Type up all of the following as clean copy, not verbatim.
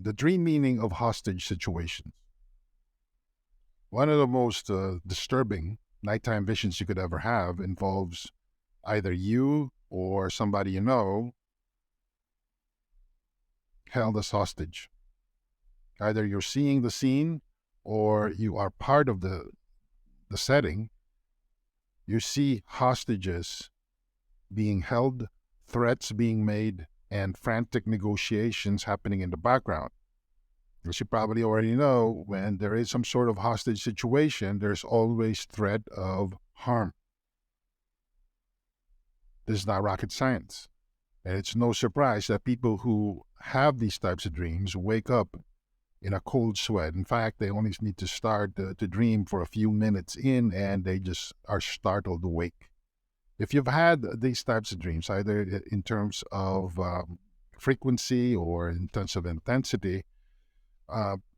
The dream meaning of hostage situations. One of the most disturbing nighttime visions you could ever have involves either you or somebody you know held as hostage. Either you're seeing the scene or you are part of the setting. You see hostages being held, threats being made, and frantic negotiations happening in the background. As you probably already know, when there is some sort of hostage situation, there's always threat of harm. This is not rocket science. And it's no surprise that people who have these types of dreams wake up in a cold sweat. In fact, they only need to start to dream for a few minutes in and they just are startled awake. If you've had these types of dreams, either in terms of frequency or in terms of intensity,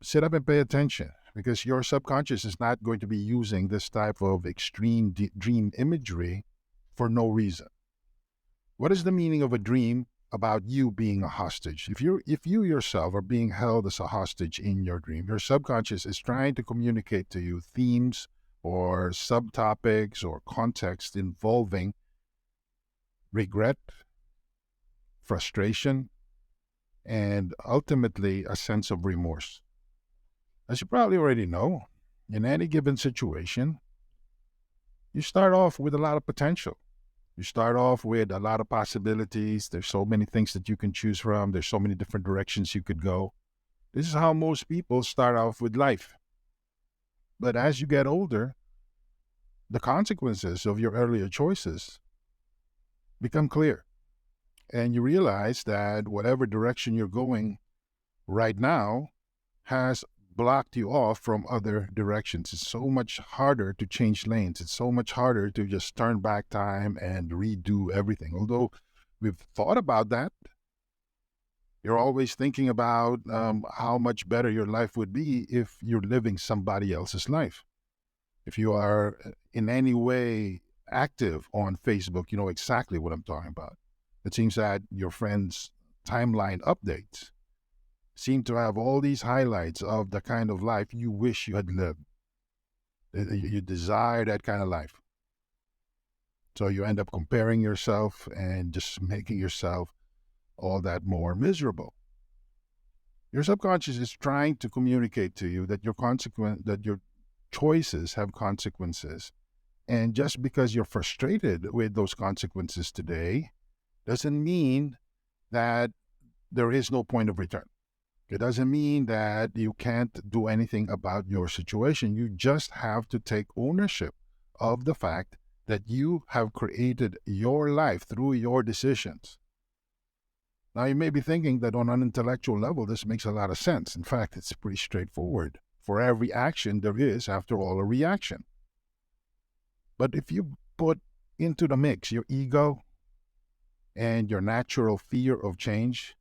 sit up and pay attention because your subconscious is not going to be using this type of extreme dream imagery for no reason. What is the meaning of a dream about you being a hostage? If you yourself are being held as a hostage in your dream, your subconscious is trying to communicate to you themes or subtopics or context involving regret, frustration, and ultimately a sense of remorse. As you probably already know, in any given situation, you start off with a lot of potential. You start off with a lot of possibilities. There's so many things that you can choose from. There's so many different directions you could go. This is how most people start off with life. But as you get older, the consequences of your earlier choices become clear. And you realize that whatever direction you're going right now has blocked you off from other directions. It's so much harder to change lanes. It's so much harder to just turn back time and redo everything. Although we've thought about that, you're always thinking about how much better your life would be if you're living somebody else's life. If you are in any way active on Facebook, you know exactly what I'm talking about. It seems that your friends' timeline updates seem to have all these highlights of the kind of life you wish you had lived. You desire that kind of life. So you end up comparing yourself and just making yourself all that more miserable. Your subconscious is trying to communicate to you that your choices have consequences. And just because you're frustrated with those consequences today doesn't mean that there is no point of return. It doesn't mean that you can't do anything about your situation. You just have to take ownership of the fact that you have created your life through your decisions. Now, you may be thinking that on an intellectual level, this makes a lot of sense. In fact, it's pretty straightforward. For every action, there is, after all, a reaction. But if you put into the mix your ego and your natural fear of change,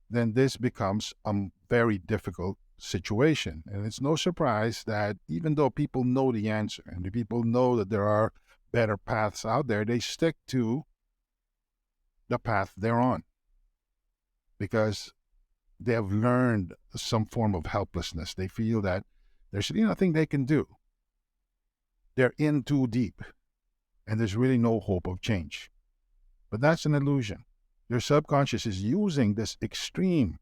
then this becomes a very difficult situation. And it's no surprise that even though people know the answer and the people know that there are better paths out there, they stick to the path they're on because they have learned some form of helplessness. They feel that there's nothing they can do. They're in too deep and there's really no hope of change. But that's an illusion. Your subconscious is using this extreme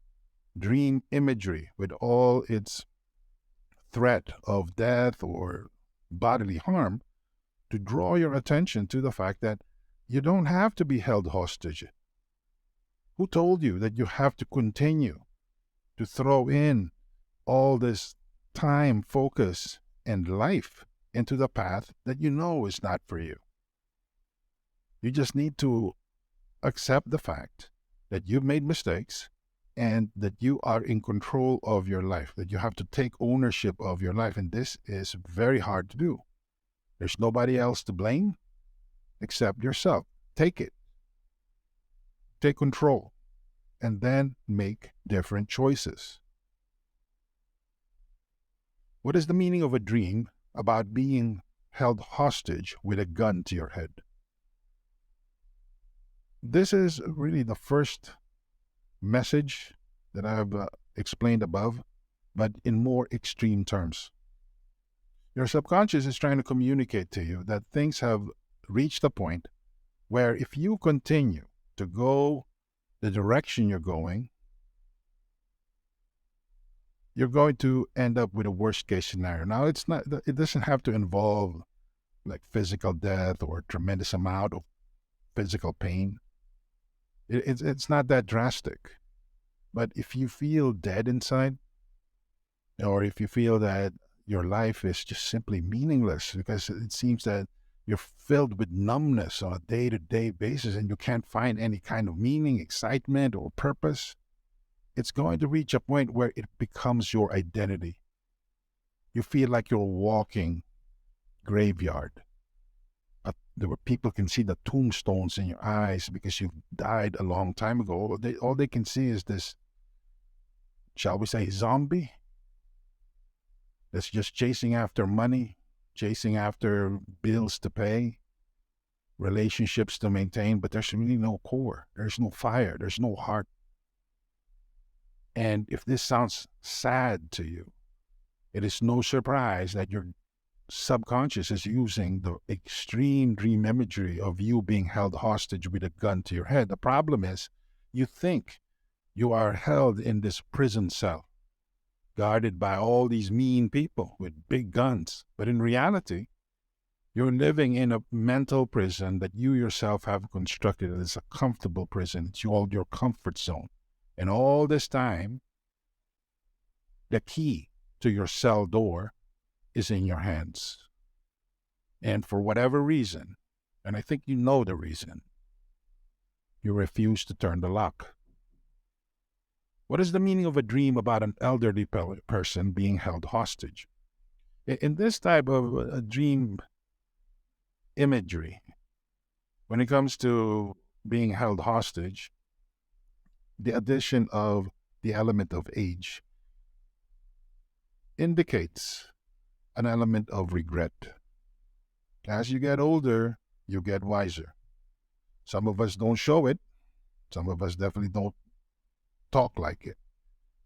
dream imagery with all its threat of death or bodily harm to draw your attention to the fact that you don't have to be held hostage. Who told you that you have to continue to throw in all this time, focus, and life into the path that you know is not for you? You just need to accept the fact that you've made mistakes and that you are in control of your life, that you have to take ownership of your life. And this is very hard to do. There's nobody else to blame except yourself. Take it. Take control. And then make different choices. What is the meaning of a dream about being held hostage with a gun to your head? This is really the first message that I've explained above, but in more extreme terms. Your subconscious is trying to communicate to you that things have reached a point where if you continue to go the direction you're going to end up with a worst case scenario. Now, it doesn't have to involve like physical death or tremendous amount of physical pain. It's not that drastic. But if you feel dead inside, or if you feel that your life is just simply meaningless because it seems that you're filled with numbness on a day-to-day basis and you can't find any kind of meaning, excitement, or purpose, it's going to reach a point where it becomes your identity. You feel like you're a walking graveyard. Where people can see the tombstones in your eyes because you've died a long time ago. All they can see is this, shall we say, zombie that's just chasing after money, chasing after bills to pay, relationships to maintain, but there's really no core. There's no fire. There's no heart. And if this sounds sad to you, it is no surprise that your subconscious is using the extreme dream imagery of you being held hostage with a gun to your head. The problem is, you think you are held in this prison cell, guarded by all these mean people with big guns. But in reality, you're living in a mental prison that you yourself have constructed as a comfortable prison. It's all your comfort zone. And all this time, the key to your cell door is in your hands. And for whatever reason, and I think you know the reason, you refuse to turn the lock. What is the meaning of a dream about an elderly person being held hostage? In this type of dream imagery, when it comes to being held hostage, the addition of the element of age indicates an element of regret. As you get older, you get wiser. Some of us don't show it. Some of us definitely don't talk like it.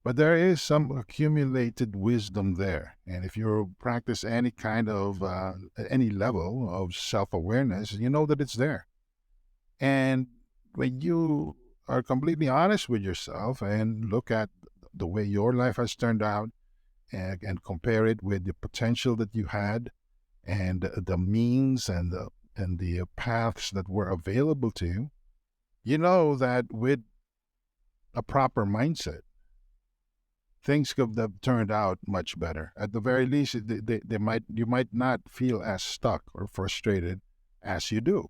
But there is some accumulated wisdom there. And if you practice any kind of, any level of self-awareness, you know that it's there. And when you are completely honest with yourself and look at the way your life has turned out, and compare it with the potential that you had and the means and the paths that were available to you, you know that with a proper mindset, things could have turned out much better. At the very least, you might not feel as stuck or frustrated as you do.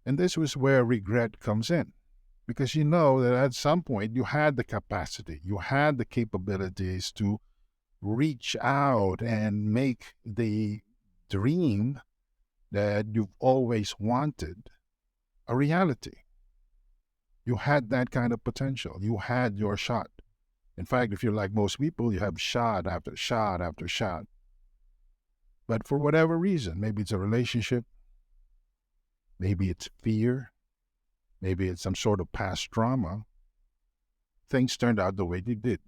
And this was where regret comes in. Because you know that at some point you had the capacity, you had the capabilities to reach out and make the dream that you've always wanted a reality. You had that kind of potential. You had your shot. In fact, if you're like most people, you have shot after shot after shot. But for whatever reason, maybe it's a relationship, maybe it's fear, maybe it's some sort of past trauma, things turned out the way they did.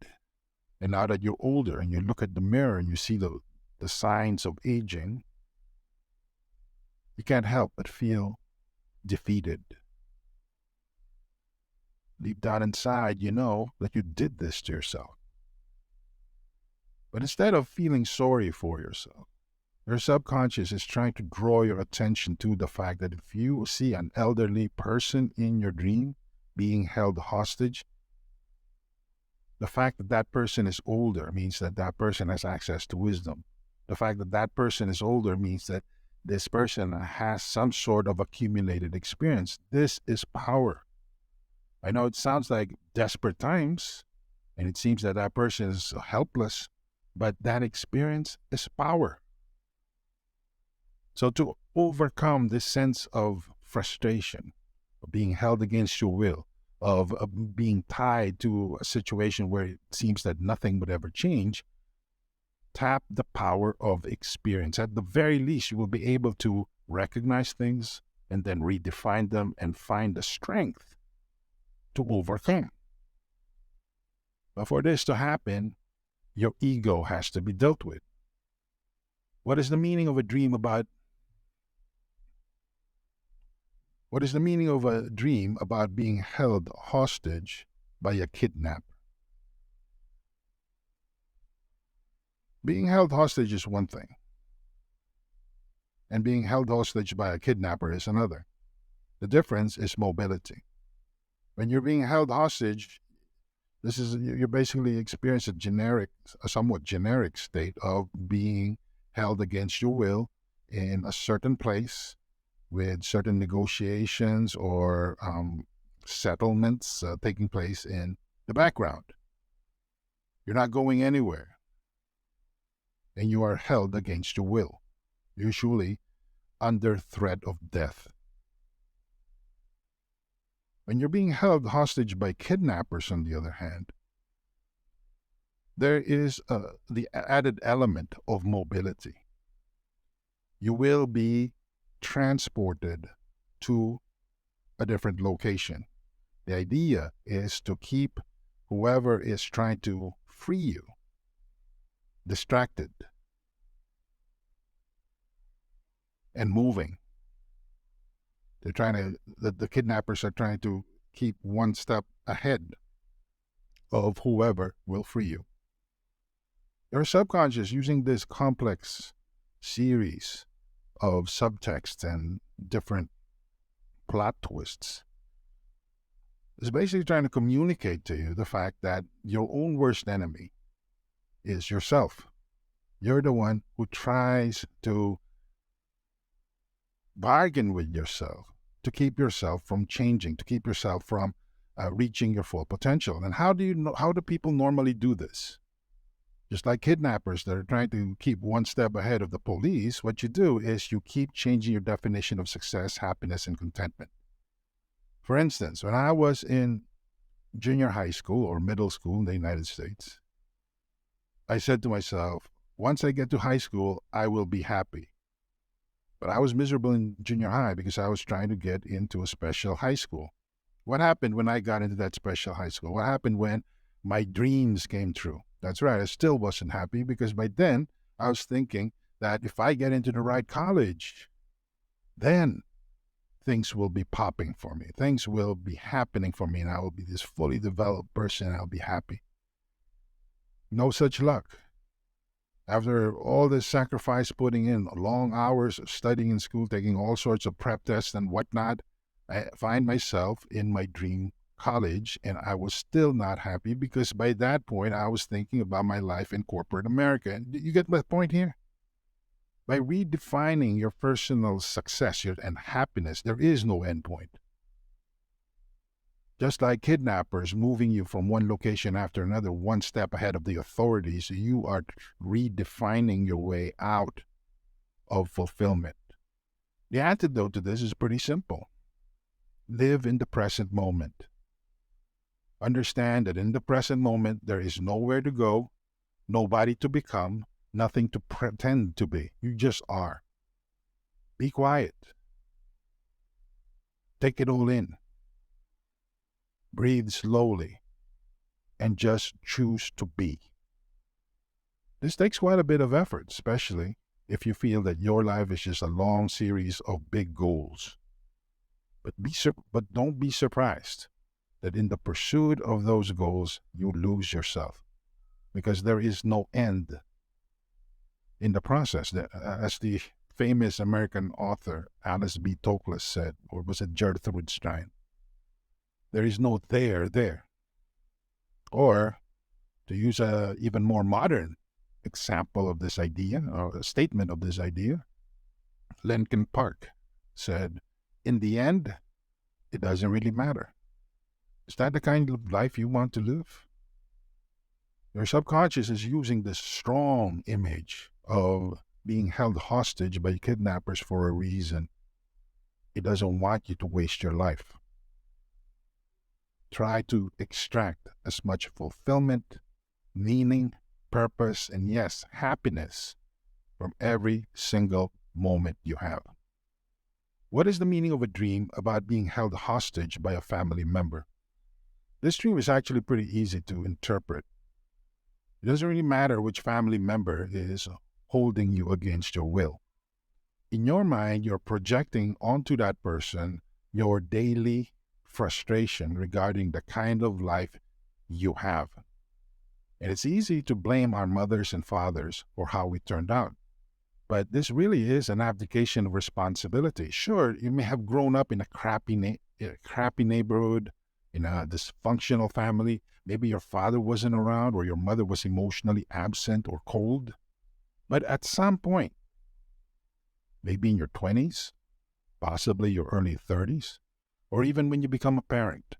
And now that you're older and you look at the mirror and you see the signs of aging, you can't help but feel defeated. Deep down inside, you know that you did this to yourself. But instead of feeling sorry for yourself, your subconscious is trying to draw your attention to the fact that if you see an elderly person in your dream being held hostage, the fact that that person is older means that that person has access to wisdom. The fact that that person is older means that this person has some sort of accumulated experience. This is power. I know it sounds like desperate times, and it seems that that person is helpless, but that experience is power. So to overcome this sense of frustration, of being held against your will, of being tied to a situation where it seems that nothing would ever change, tap the power of experience. At the very least, you will be able to recognize things and then redefine them and find the strength to overcome. But for this to happen, your ego has to be dealt with. What is the meaning of a dream about What is the meaning of a dream about being held hostage by a kidnapper? Being held hostage is one thing, and being held hostage by a kidnapper is another. The difference is mobility. When you're being held hostage, you're basically experiencing a somewhat generic state of being held against your will in a certain place with certain negotiations or settlements taking place in the background. You're not going anywhere, and you are held against your will, usually under threat of death. When you're being held hostage by kidnappers, on the other hand, there is the added element of mobility. You will be transported to a different location. The idea is to keep whoever is trying to free you distracted and moving. The kidnappers are trying to keep one step ahead of whoever will free you. Your subconscious, using this complex series of subtext and different plot twists, is basically trying to communicate to you the fact that your own worst enemy is yourself. You're the one who tries to bargain with yourself to keep yourself from changing, to keep yourself from reaching your full potential. And how do people normally do this? Just like kidnappers that are trying to keep one step ahead of the police, what you do is you keep changing your definition of success, happiness, and contentment. For instance, when I was in junior high school or middle school in the United States, I said to myself, once I get to high school, I will be happy. But I was miserable in junior high because I was trying to get into a special high school. What happened when I got into that special high school? What happened when my dreams came true? That's right, I still wasn't happy because by then I was thinking that if I get into the right college, then things will be popping for me. Things will be happening for me and I will be this fully developed person and I'll be happy. No such luck. After all this sacrifice, putting in long hours of studying in school, taking all sorts of prep tests and whatnot, I find myself in my dream college, and I was still not happy because by that point, I was thinking about my life in corporate America. And you get my point here? By redefining your personal success and happiness, there is no end point. Just like kidnappers moving you from one location after another, one step ahead of the authorities, you are redefining your way out of fulfillment. The antidote to this is pretty simple. Live in the present moment. Understand that in the present moment, there is nowhere to go, nobody to become, nothing to pretend to be. You just are. Be quiet. Take it all in. Breathe slowly and just choose to be. This takes quite a bit of effort, especially if you feel that your life is just a long series of big goals. But don't be surprised that in the pursuit of those goals, you lose yourself because there is no end in the process. As the famous American author Alice B. Toklas said, or was it Gertrude Stein? There is no there. Or, to use an even more modern example of this idea, or a statement of this idea, Lincoln Park said, in the end, it doesn't really matter. Is that the kind of life you want to live? Your subconscious is using this strong image of being held hostage by kidnappers for a reason. It doesn't want you to waste your life. Try to extract as much fulfillment, meaning, purpose, and yes, happiness from every single moment you have. What is the meaning of a dream about being held hostage by a family member? This dream is actually pretty easy to interpret. It doesn't really matter which family member is holding you against your will. In your mind, you're projecting onto that person your daily frustration regarding the kind of life you have. And it's easy to blame our mothers and fathers for how we turned out. But this really is an abdication of responsibility. Sure, you may have grown up in a crappy neighborhood, in a dysfunctional family. Maybe your father wasn't around or your mother was emotionally absent or cold. But at some point, maybe in your 20s, possibly your early 30s, or even when you become a parent,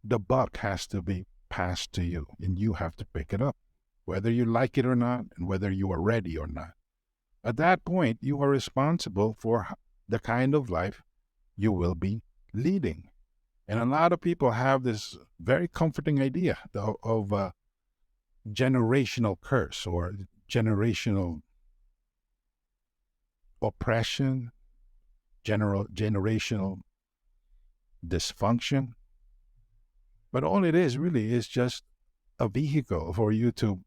the buck has to be passed to you and you have to pick it up, whether you like it or not and whether you are ready or not. At that point, you are responsible for the kind of life you will be leading. And a lot of people have this very comforting idea of generational curse or generational oppression, generational dysfunction. But all it is really is just a vehicle for you to,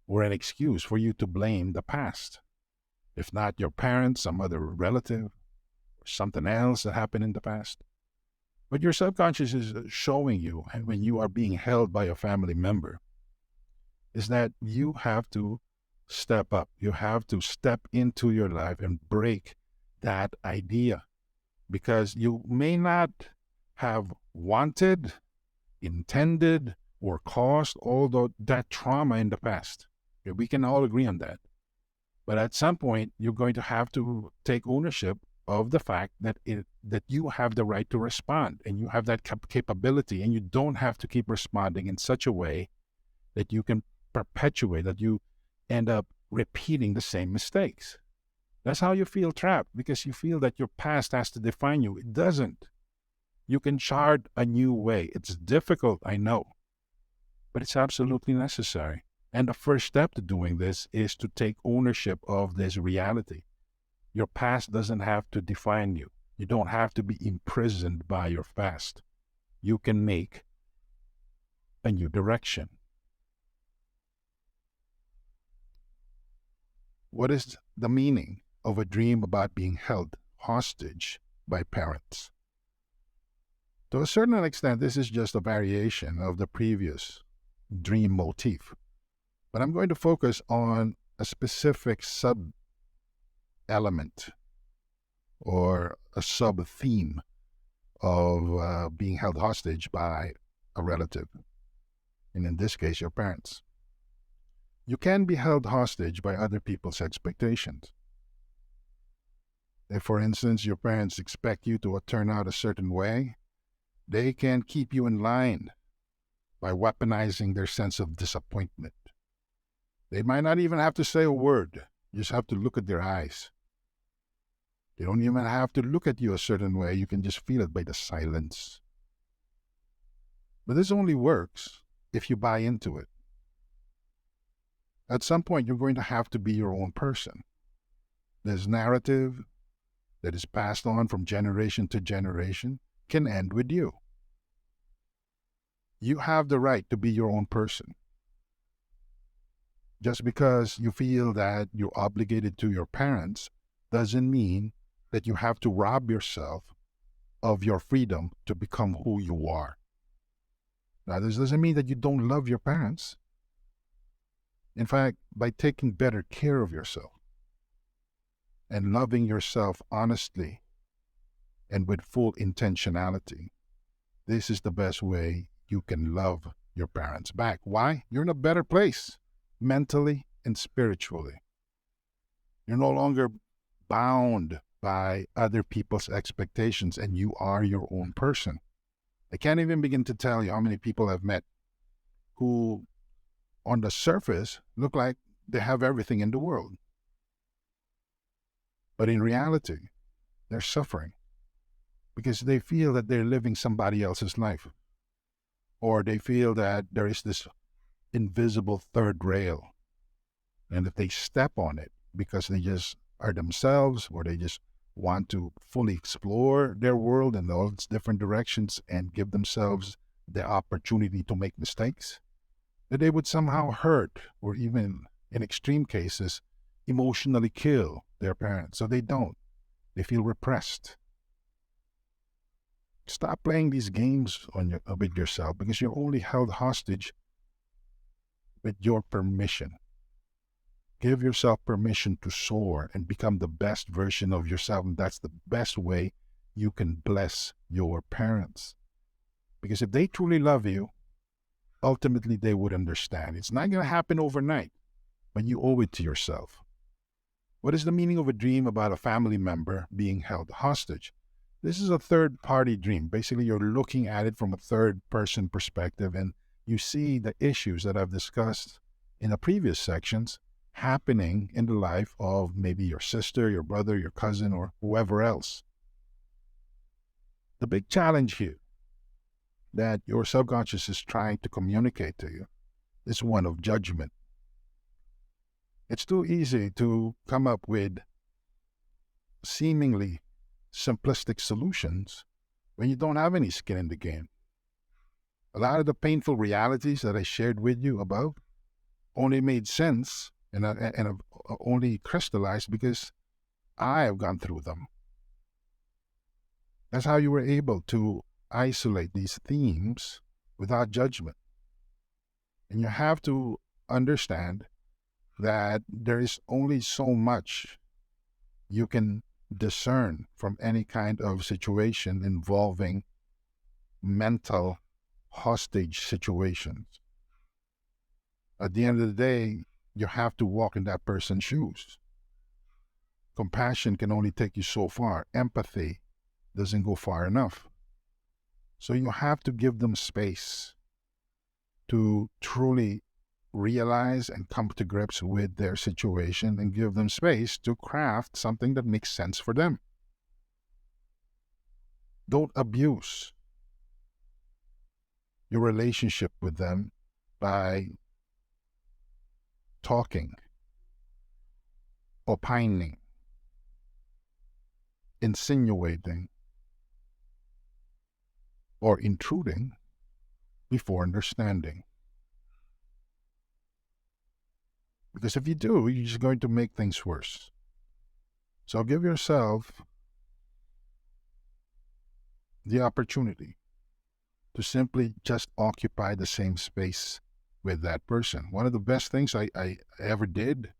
or an excuse for you to blame the past. If not your parents, some other relative, or something else that happened in the past. But your subconscious is showing you, and when you are being held by a family member, is that you have to step up. You have to step into your life and break that idea, because you may not have wanted, intended, or caused all that trauma in the past. Okay, we can all agree on that. But at some point, you're going to have to take ownership of the fact that that you have the right to respond and you have that capability, and you don't have to keep responding in such a way that you can perpetuate, that you end up repeating the same mistakes. That's how you feel trapped, because you feel that your past has to define you. It doesn't. You can chart a new way. It's difficult, I know, but it's absolutely necessary. And the first step to doing this is to take ownership of this reality. Your past doesn't have to define you. You don't have to be imprisoned by your past. You can make a new direction. What is the meaning of a dream about being held hostage by parents? To a certain extent, this is just a variation of the previous dream motif. But I'm going to focus on a specific sub-element or a sub-theme of being held hostage by a relative, and in this case, your parents. You can be held hostage by other people's expectations. If, for instance, your parents expect you to turn out a certain way, they can keep you in line by weaponizing their sense of disappointment. They might not even have to say a word. You just have to look at their eyes. They don't even have to look at you a certain way. You can just feel it by the silence. But this only works if you buy into it. At some point, you're going to have to be your own person. This narrative that is passed on from generation to generation can end with you. You have the right to be your own person. Just because you feel that you're obligated to your parents doesn't mean that you have to rob yourself of your freedom to become who you are. Now, this doesn't mean that you don't love your parents. In fact, by taking better care of yourself and loving yourself honestly and with full intentionality, this is the best way you can love your parents back. Why? You're in a better place, mentally and spiritually. You're no longer bound by other people's expectations, and you are your own person. I can't even begin to tell you how many people I've met who, on the surface, look like they have everything in the world. But in reality, they're suffering because they feel that they're living somebody else's life. Or they feel that there is this invisible third rail. And if they step on it because they just are themselves, or they just want to fully explore their world in all its different directions and give themselves the opportunity to make mistakes, that they would somehow hurt or even, in extreme cases, emotionally kill their parents. So they don't. They feel repressed. Stop playing these games with yourself, because you're only held hostage with your permission. Give yourself permission to soar and become the best version of yourself. And that's the best way you can bless your parents. Because if they truly love you, ultimately they would understand. It's not going to happen overnight, but you owe it to yourself. What is the meaning of a dream about a family member being held hostage? This is a third-party dream. Basically, you're looking at it from a third-person perspective, and you see the issues that I've discussed in the previous sections happening in the life of maybe your sister, your brother, your cousin, or whoever else. The big challenge here that your subconscious is trying to communicate to you is one of judgment. It's too easy to come up with seemingly simplistic solutions when you don't have any skin in the game. A lot of the painful realities that I shared with you above only made sense and have only crystallized because I have gone through them. That's how you were able to isolate these themes without judgment. And you have to understand that there is only so much you can discern from any kind of situation involving mental hostage situations. At the end of the day, you have to walk in that person's shoes. Compassion can only take you so far. Empathy doesn't go far enough. So you have to give them space to truly realize and come to grips with their situation, and give them space to craft something that makes sense for them. Don't abuse your relationship with them by talking, opining, insinuating, or intruding before understanding. Because if you do, you're just going to make things worse. So give yourself the opportunity to simply just occupy the same space with that person. One of the best things I ever did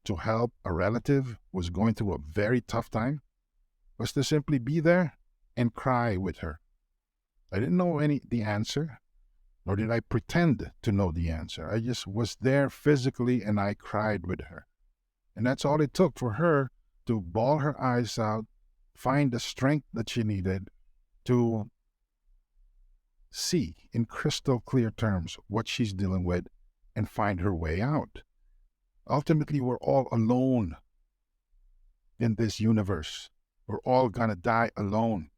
to help a relative who was going through a very tough time was to simply be there and cry with her. I didn't know the answer, nor did I pretend to know the answer. I just was there physically, and I cried with her. And that's all it took for her to bawl her eyes out, find the strength that she needed to see in crystal clear terms what she's dealing with and find her way out. Ultimately, we're all alone in this universe. We're all gonna die alone.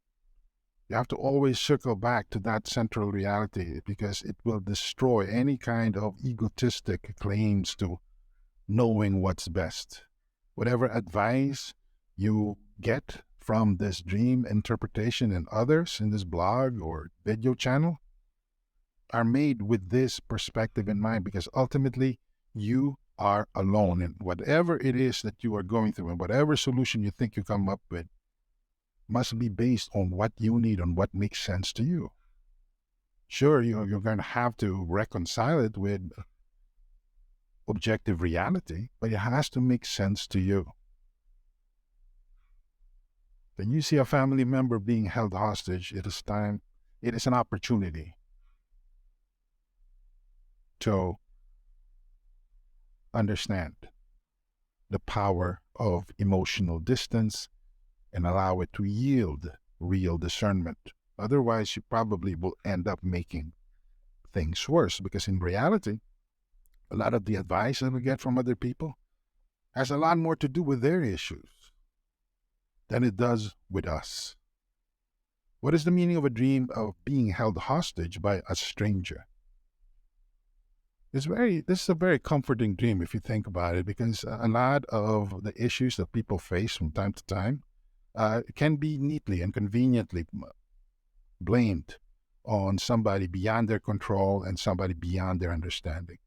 You have to always circle back to that central reality, because it will destroy any kind of egotistic claims to knowing what's best. Whatever advice you get from this dream interpretation and others in this blog or video channel are made with this perspective in mind, because ultimately you are alone. And whatever it is that you are going through, and whatever solution you think you come up with, must be based on what you need, on what makes sense to you. Sure, you're going to have to reconcile it with objective reality, but it has to make sense to you. When you see a family member being held hostage, it is an opportunity to understand the power of emotional distance and allow it to yield real discernment. Otherwise, you probably will end up making things worse, because in reality, a lot of the advice that we get from other people has a lot more to do with their issues than it does with us. What is the meaning of a dream of being held hostage by a stranger? This is a very comforting dream if you think about it, because a lot of the issues that people face from time to time can be neatly and conveniently blamed on somebody beyond their control and somebody beyond their understanding.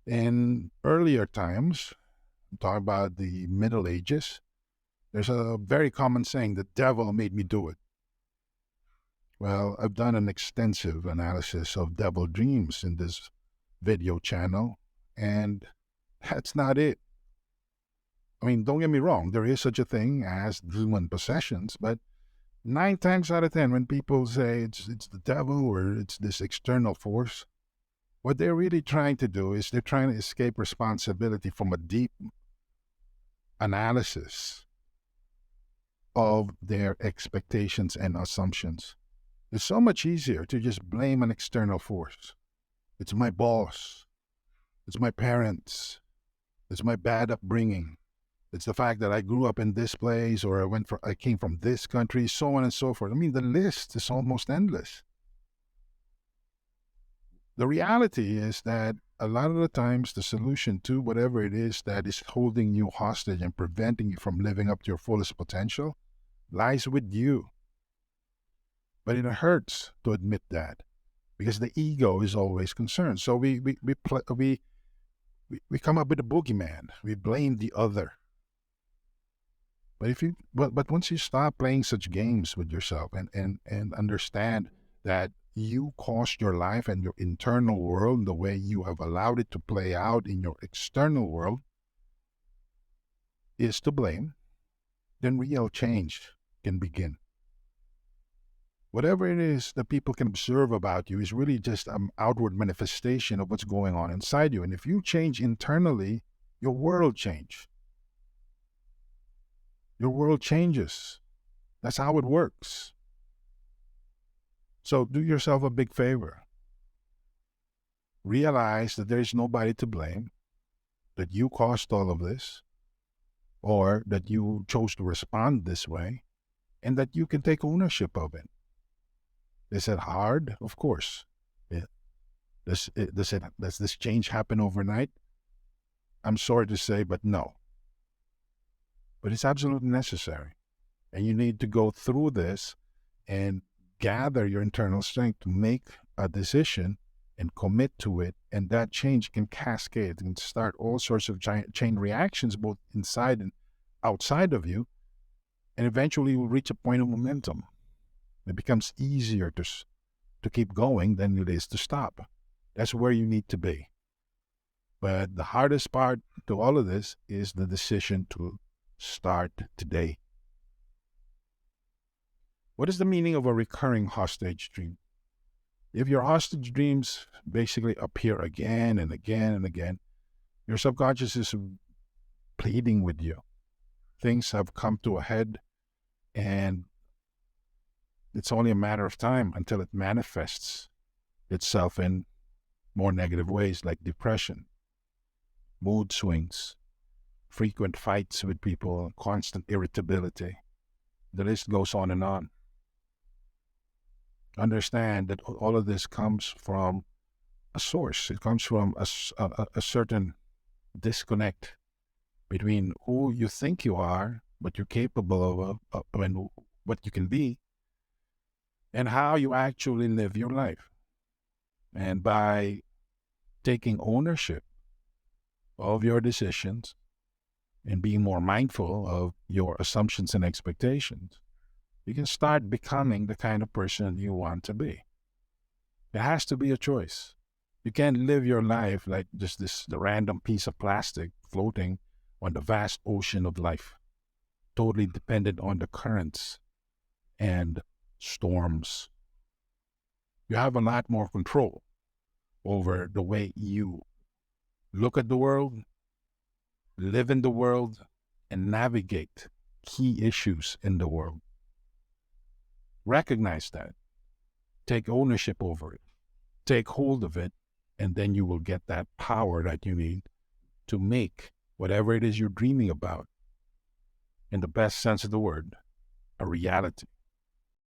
In earlier times, talk about the Middle Ages, there's a very common saying, the devil made me do it. Well, I've done an extensive analysis of devil dreams in this video channel, and that's not it. I mean, don't get me wrong, there is such a thing as demon possessions, but 9 times out of 10, when people say it's the devil or it's this external force, what they're really trying to do is they're trying to escape responsibility from a deep analysis of their expectations and assumptions. It's so much easier to just blame an external force. It's my boss. It's my parents. It's my bad upbringing. It's the fact that I grew up in this place, or I came from this country, so on and so forth. I mean, the list is almost endless. The reality is that a lot of the times the solution to whatever it is that is holding you hostage and preventing you from living up to your fullest potential lies with you. But it hurts to admit that because the ego is always concerned. So we come up with a boogeyman. We blame the other. But once you stop playing such games with yourself and understand that you caused your life and your internal world the way you have allowed it to play out in your external world is to blame, then real change can begin. Whatever it is that people can observe about you is really just an outward manifestation of what's going on inside you. And if you change internally, your world changes. Your world changes. That's how it works. So do yourself a big favor. Realize that there is nobody to blame, that you caused all of this, or that you chose to respond this way, and that you can take ownership of it. Is it hard? Of course. Does this change happen overnight? I'm sorry to say, but no. But it's absolutely necessary. And you need to go through this and gather your internal strength to make a decision and commit to it. And that change can cascade and start all sorts of chain reactions, both inside and outside of you. And eventually you will reach a point of momentum. It becomes easier to keep going than it is to stop. That's where you need to be. But the hardest part to all of this is the decision to start today. What is the meaning of a recurring hostage dream? If your hostage dreams basically appear again and again and again, your subconscious is pleading with you. Things have come to a head, and it's only a matter of time until it manifests itself in more negative ways like depression, mood swings, frequent fights with people, constant irritability. The list goes on and on. Understand that all of this comes from a source. It comes from a certain disconnect between who you think you are, what you're capable of, and what you can be, and how you actually live your life. And by taking ownership of your decisions and being more mindful of your assumptions and expectations, you can start becoming the kind of person you want to be. It has to be a choice. You can't live your life like just the random piece of plastic floating on the vast ocean of life, totally dependent on the currents and storms. You have a lot more control over the way you look at the world, live in the world, and navigate key issues in the world. Recognize that. Take ownership over it. Take hold of it, and then you will get that power that you need to make whatever it is you're dreaming about, in the best sense of the word, a reality.